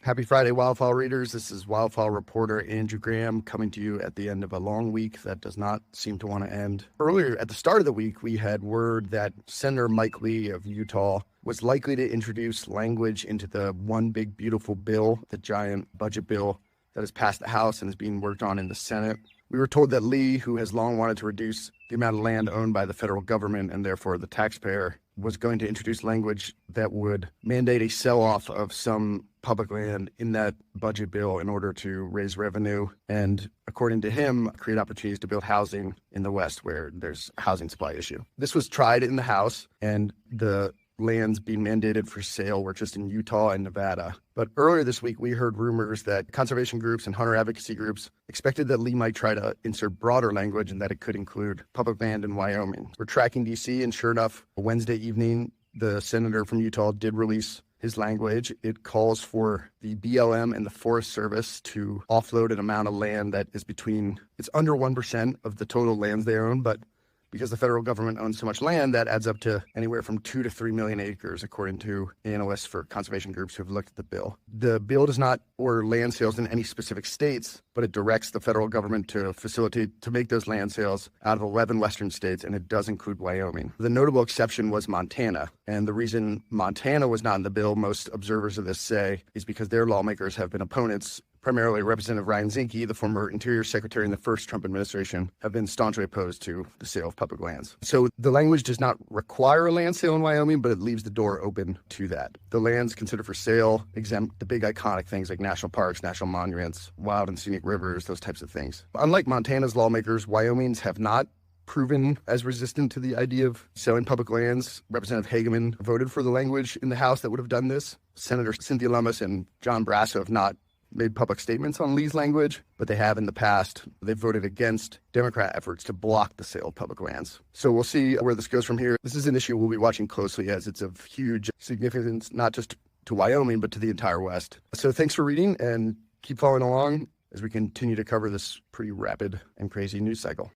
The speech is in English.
Happy Friday, WyoFile readers. This is WyoFile reporter Andrew Graham coming to you at the end of a long week that does not seem to want to end. Earlier, at the start of the week, we had word that Senator Mike Lee of Utah was likely to introduce language into the One Big Beautiful Bill, the giant budget bill that has passed the House and is being worked on in the Senate. We were told that Lee, who has long wanted to reduce the amount of land owned by the federal government and therefore the taxpayer, was going to introduce language that would mandate a sell-off of some public land in that budget bill in order to raise revenue and, according to him, create opportunities to build housing in the West where there's a housing supply issue. This was tried in the House, and the lands being mandated for sale were just in Utah and Nevada. But earlier this week, we heard rumors that conservation groups and hunter advocacy groups expected that Lee might try to insert broader language and that it could include public land in Wyoming. We're tracking D.C., and sure enough, Wednesday evening, the senator from Utah did release his language. It calls for the BLM and the Forest Service to offload an amount of land that is it's under 1% of the total lands they own, but because the federal government owns so much land, that adds up to anywhere from 2 to 3 million acres, according to analysts for conservation groups who have looked at the bill. The bill does not order land sales in any specific states, but it directs the federal government to make those land sales out of 11 western states, and it does include Wyoming. The notable exception was Montana, and the reason Montana was not in the bill, most observers of this say, is because their lawmakers have been opponents. Primarily, Representative Ryan Zinke, the former Interior Secretary in the first Trump administration, have been staunchly opposed to the sale of public lands. So the language does not require a land sale in Wyoming, but it leaves the door open to that. The lands considered for sale exempt the big iconic things like national parks, national monuments, wild and scenic rivers, those types of things. Unlike Montana's lawmakers, Wyoming's have not proven as resistant to the idea of selling public lands. Representative Hageman voted for the language in the House that would have done this. Senator Cynthia Lummis and John Brasso have not made public statements on Lee's language, but they have in the past. They've voted against Democrat efforts to block the sale of public lands. So we'll see where this goes from here. This is an issue we'll be watching closely as it's of huge significance, not just to Wyoming, but to the entire West. So thanks for reading and keep following along as we continue to cover this pretty rapid and crazy news cycle.